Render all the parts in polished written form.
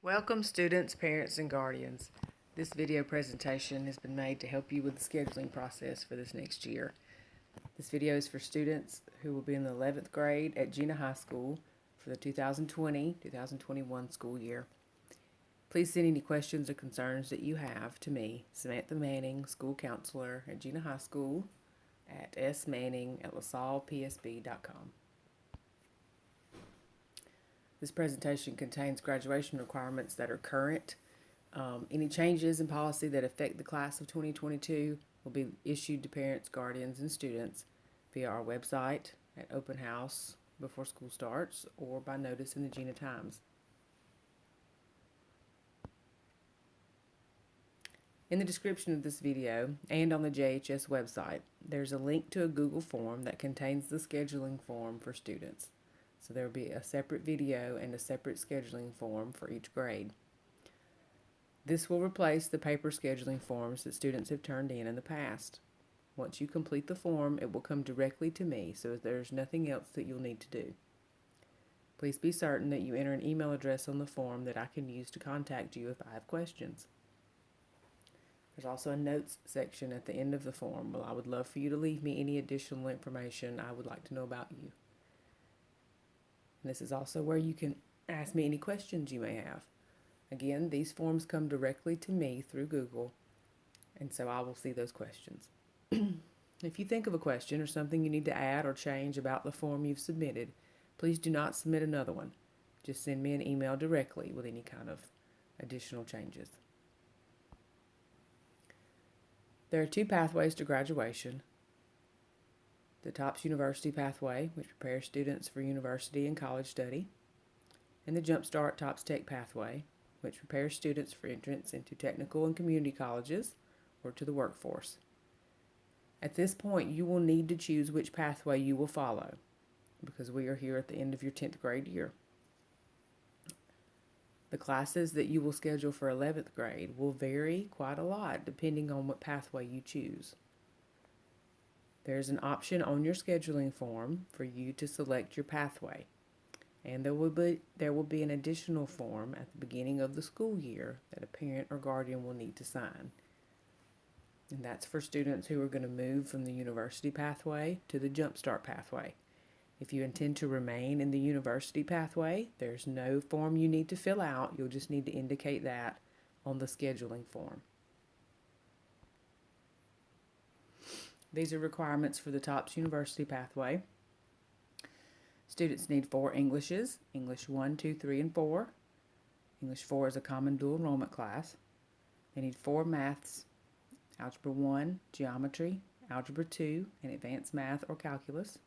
Welcome students, parents, and guardians. This video presentation has been made to help you with the scheduling process for this next year. This video is for students who will be in the 11th grade at Jena High School for the 2020-2021 school year. Please send any questions or concerns that you have to me, Samantha Manning, school counselor at Jena High School at smanning@lasallepsb.com. This presentation contains graduation requirements that are current. Any changes in policy that affect the class of 2022 will be issued to parents, guardians, and students via our website at open house before school starts or by notice in the Jena Times. In the description of this video and on the JHS website, there's a link to a Google form that contains the scheduling form for students. So there will be a separate video and a separate scheduling form for each grade. This will replace the paper scheduling forms that students have turned in the past. Once you complete the form, it will come directly to me, so there's nothing else that you'll need to do. Please be certain that you enter an email address on the form that I can use to contact you if I have questions. There's also a notes section at the end of the form. Well, I would love for you to leave me any additional information I would like to know about you. And this is also where you can ask me any questions you may have. Again, these forms come directly to me through Google, and so I will see those questions. If you think of a question or something you need to add or change about the form you've submitted, please do not submit another one. Just send me an email directly with any kind of additional changes. There are two pathways to graduation. The TOPS University pathway, which prepares students for university and college study, and the Jumpstart TOPS Tech pathway, which prepares students for entrance into technical and community colleges or to the workforce. At this point, you will need to choose which pathway you will follow because we are here at the end of your 10th grade year. The classes that you will schedule for 11th grade will vary quite a lot depending on what pathway you choose. There's an option on your scheduling form for you to select your pathway, and there will be an additional form at the beginning of the school year that a parent or guardian will need to sign. And that's for students who are going to move from the university pathway to the Jumpstart pathway. If you intend to remain in the university pathway, there's no form you need to fill out. You'll just need to indicate that on the scheduling form. These are requirements for the TOPS University pathway. Students need 4 Englishes, English 1, 2, 3, and 4. English 4 is a common dual enrollment class. They need 4 maths, Algebra 1, Geometry, Algebra 2, and Advanced Math or Calculus.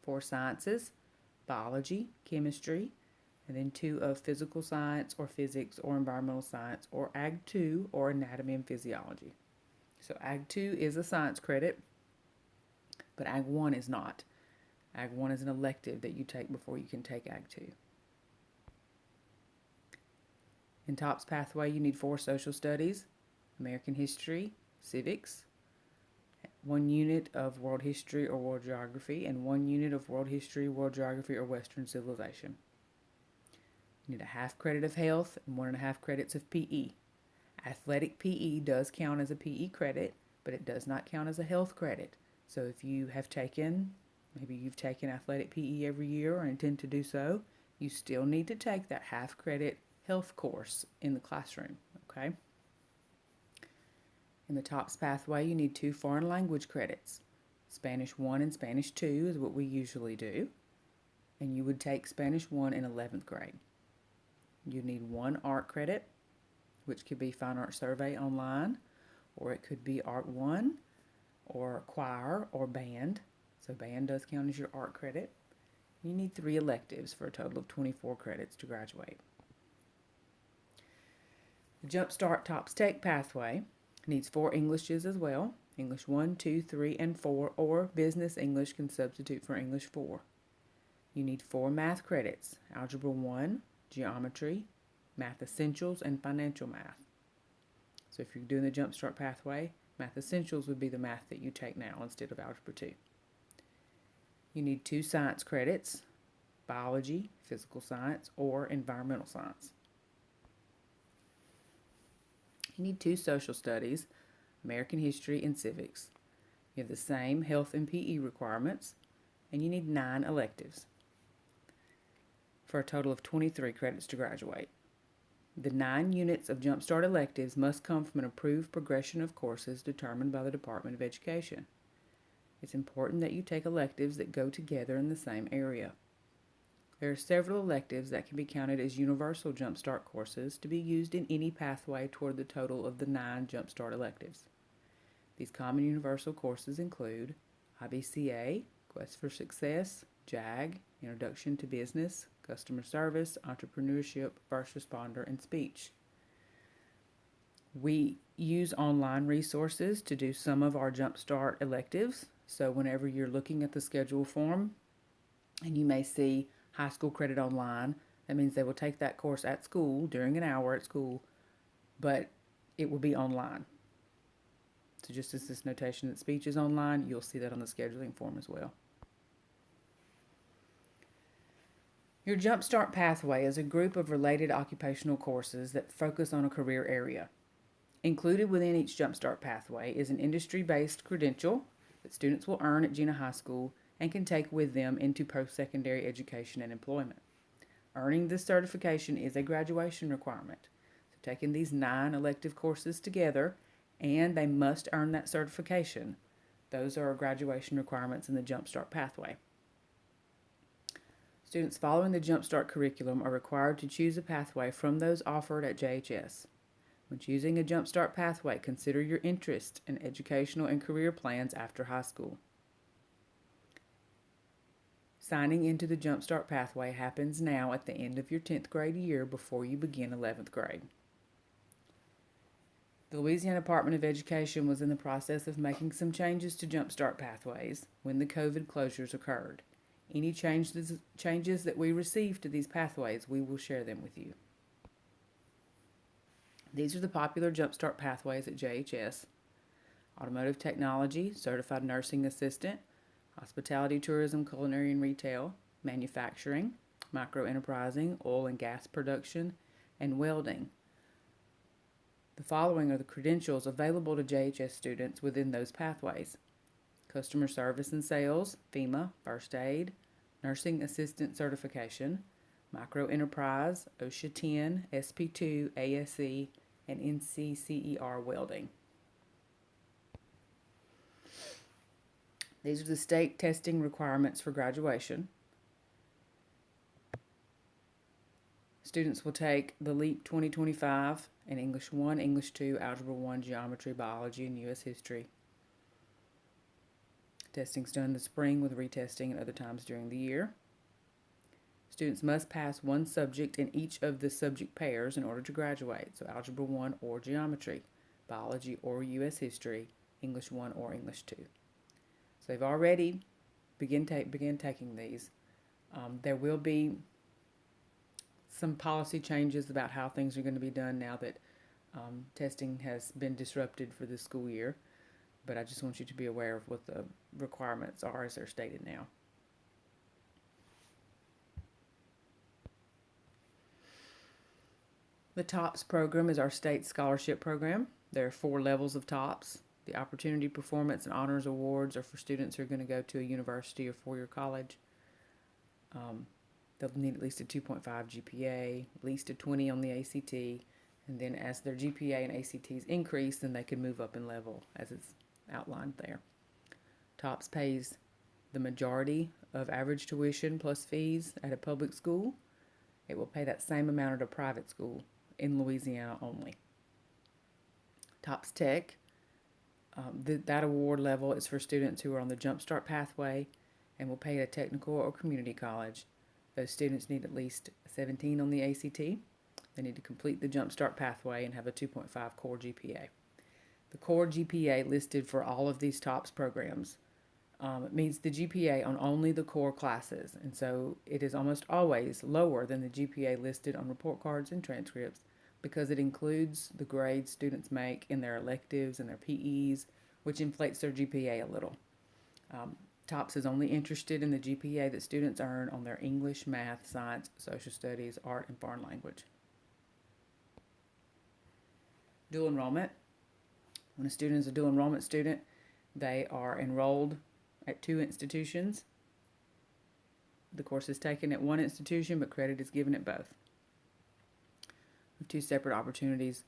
4 sciences, Biology, Chemistry, and then 2 of Physical Science or Physics or Environmental Science or Ag 2 or Anatomy and Physiology. So Ag 2 is a science credit, but Ag 1 is not. Ag 1 is an elective that you take before you can take Ag 2. In TOPS pathway, you need 4 social studies, American history, civics, 1 unit of world history or world geography, and 1 unit of world history, world geography, or Western civilization. You need a half credit of health and 1.5 credits of PE. Athletic PE does count as a PE credit, but it does not count as a health credit. So if you have maybe you've taken athletic PE every year or intend to do so, you still need to take that half credit health course in the classroom, okay? In the TOPS pathway, you need 2 foreign language credits. Spanish 1 and Spanish 2 is what we usually do, and you would take Spanish 1 in 11th grade. You need 1 art credit, which could be Fine Art Survey online, or it could be Art 1, or choir, or band. So band does count as your art credit. You need 3 electives for a total of 24 credits to graduate. The Jumpstart TOPS Tech pathway needs 4 Englishes as well. English 1, 2, 3, and 4, or Business English can substitute for English 4. You need 4 math credits, Algebra 1, Geometry, Math Essentials, and Financial Math. So if you're doing the Jumpstart pathway, Math Essentials would be the math that you take now instead of Algebra 2. You need 2 science credits, Biology, Physical Science, or Environmental Science. You need 2 social studies, American history, and civics. You have the same health and PE requirements, and you need 9 electives for a total of 23 credits to graduate. The 9 units of Jumpstart electives must come from an approved progression of courses determined by the Department of Education. It's important that you take electives that go together in the same area. There are several electives that can be counted as universal Jumpstart courses to be used in any pathway toward the total of the 9 Jumpstart electives. These common universal courses include IBCA, Quest for Success, JAG, Introduction to Business, Customer Service, Entrepreneurship, First Responder, and Speech. We use online resources to do some of our Jumpstart electives. So whenever you're looking at the schedule form and you may see high school credit online, that means they will take that course at school during an hour at school, but it will be online. So just as this notation that speech is online, you'll see that on the scheduling form as well. Your Jumpstart pathway is a group of related occupational courses that focus on a career area. Included within each Jumpstart pathway is an industry-based credential that students will earn at Jena High School and can take with them into post-secondary education and employment. Earning this certification is a graduation requirement. So taking these 9 elective courses together, and they must earn that certification. Those are graduation requirements in the Jumpstart pathway. Students following the Jumpstart curriculum are required to choose a pathway from those offered at JHS. When choosing a Jumpstart pathway, consider your interest in educational and career plans after high school. Signing into the Jumpstart pathway happens now at the end of your 10th grade year before you begin 11th grade. The Louisiana Department of Education was in the process of making some changes to Jumpstart pathways when the COVID closures occurred. Any changes that we receive to these pathways, we will share them with you. These are the popular Jumpstart pathways at JHS: Automotive Technology, Certified Nursing Assistant, Hospitality, Tourism, Culinary and Retail, Manufacturing, Microenterprising, Oil and Gas Production, and Welding. The following are the credentials available to JHS students within those pathways: Customer Service and Sales, FEMA, First Aid, Nursing Assistant Certification, Microenterprise, OSHA 10, SP2, ASE, and NCCER Welding. These are the state testing requirements for graduation. Students will take the LEAP 2025 in English 1, English 2, Algebra 1, Geometry, Biology, and U.S. History. Testing's done in the spring with retesting at other times during the year. Students must pass one subject in each of the subject pairs in order to graduate, so Algebra 1 or Geometry, Biology or U.S. History, English 1 or English 2. So they've already begun taking these. There will be some policy changes about how things are going to be done now that testing has been disrupted for this school year, but I just want you to be aware of what the requirements are as they're stated now. The TOPS program is our state scholarship program. There are 4 levels of TOPS. The Opportunity, Performance, and Honors Awards are for students who are going to go to a university or 4-year college. They'll need at least a 2.5 GPA, at least a 20 on the ACT, and then as their GPA and ACTs increase, then they can move up in level as it's outlined there. TOPS pays the majority of average tuition plus fees at a public school. It will pay that same amount at a private school in Louisiana only. TOPS Tech, that award level is for students who are on the Jumpstart pathway and will pay at a technical or community college. Those students need at least 17 on the ACT. They need to complete the Jumpstart pathway and have a 2.5 core GPA. The core GPA listed for all of these TOPS programs means the GPA on only the core classes, and so it is almost always lower than the GPA listed on report cards and transcripts because it includes the grades students make in their electives and their PEs, which inflates their GPA a little. TOPS is only interested in the GPA that students earn on their English, math, science, social studies, art, and foreign language. Dual enrollment. When a student is a dual enrollment student, they are enrolled at 2 institutions. The course is taken at one institution, but credit is given at both. 2 separate opportunities,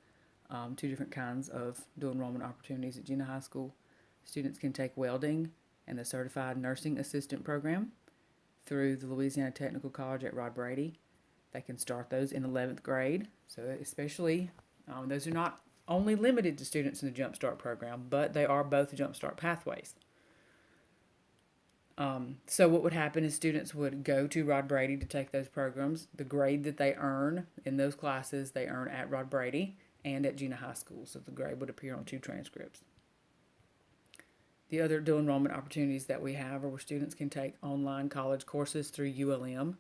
2 different kinds of dual enrollment opportunities at Jena High School. Students can take welding and the Certified Nursing Assistant Program through the Louisiana Technical College at Rod Brady. They can start those in 11th grade. So especially, those are not only limited to students in the Jump Start program, but they are both Jump Start pathways. So what would happen is students would go to Rod Brady to take those programs. The grade that they earn in those classes, they earn at Rod Brady and at Jena High School. So the grade would appear on 2 transcripts. The other dual enrollment opportunities that we have are where students can take online college courses through ULM.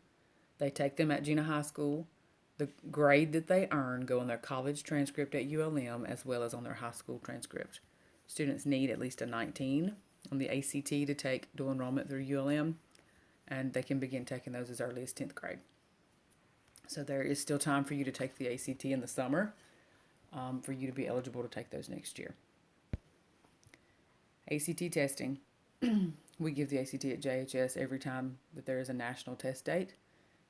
They take them at Jena High School. The grade that they earn go on their college transcript at ULM as well as on their high school transcript. Students need at least a 19 on the ACT to take dual enrollment through ULM, and they can begin taking those as early as 10th grade. So there is still time for you to take the ACT in the summer for you to be eligible to take those next year. ACT testing. We give the ACT at JHS every time that there is a national test date.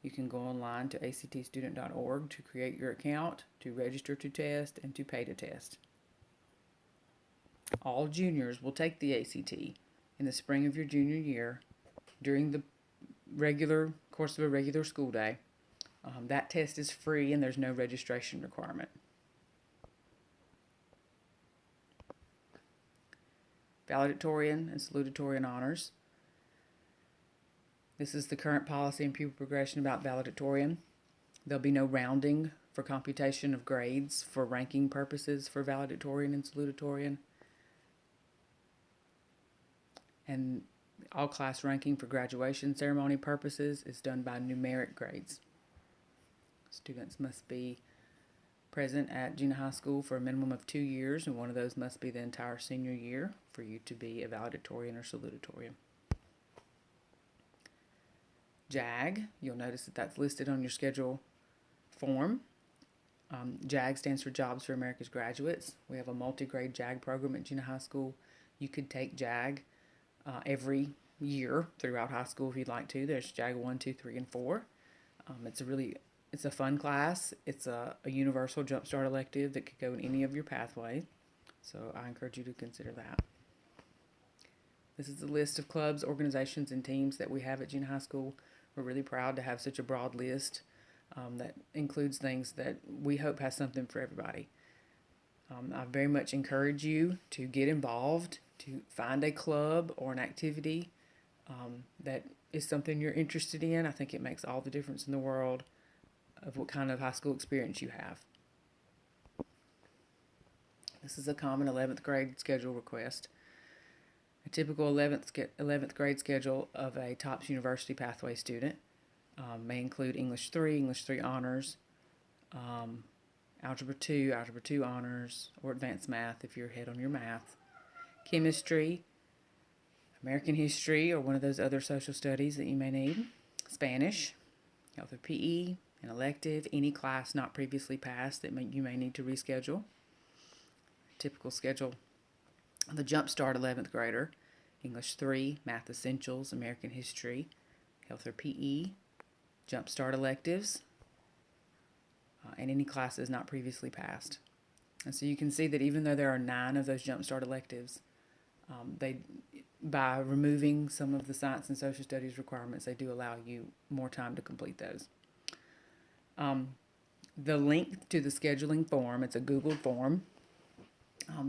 You can go online to actstudent.org to create your account, to register to test, and to pay to test. All juniors will take the ACT in the spring of your junior year during the regular course of a regular school day. That test is free and there's no registration requirement. Valedictorian and salutatorian honors. This is the current policy and pupil progression about valedictorian. There'll be no rounding for computation of grades for ranking purposes for valedictorian and salutatorian. And all class ranking for graduation ceremony purposes is done by numeric grades. Students must be present at Jena High School for a minimum of 2 years, and one of those must be the entire senior year for you to be a valedictorian or salutatorian. JAG, you'll notice that that's listed on your schedule form. JAG stands for Jobs for America's Graduates. We have a multi-grade JAG program at Jena High School. You could take JAG every year throughout high school if you'd like to. There's JAG 1, 2, 3, and 4. It's a fun class. It's a universal Jumpstart elective that could go in any of your pathways. So I encourage you to consider that. This is the list of clubs, organizations, and teams that we have at Jena High School. We're really proud to have such a broad list that includes things that we hope has something for everybody. I very much encourage you to get involved, to find a club or an activity that is something you're interested in. I think it makes all the difference in the world of what kind of high school experience you have. This is a common 11th grade schedule request. A typical 11th grade schedule of a TOPS University pathway student may include English 3 honors, Algebra 2 honors, or advanced math if you're ahead on your math, chemistry, American history, or one of those other social studies that you may need, Spanish, health or PE, an elective, any class not previously passed that you may need to reschedule. Typical schedule of the Jumpstart 11th grader: English 3, Math Essentials, American History, Health or PE, Jumpstart electives, and any classes not previously passed. And so you can see that even though there are 9 of those Jumpstart electives, by removing some of the science and social studies requirements, they do allow you more time to complete those. The link to the scheduling form, it's a Google form.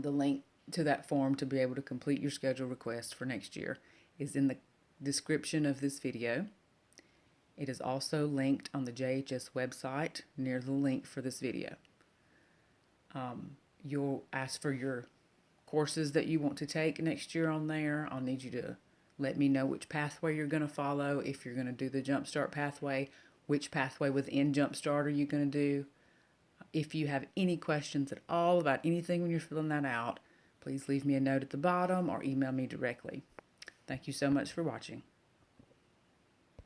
The link to that form to be able to complete your schedule request for next year is in the description of this video. It is also linked on the JHS website near the link for this video. You'll ask for your courses that you want to take next year on there. I'll need you to let me know which pathway you're going to follow. If you're going to do the Jumpstart pathway, which pathway within Jumpstart are you going to do? If you have any questions at all about anything when you're filling that out, please leave me a note at the bottom or email me directly. Thank you so much for watching.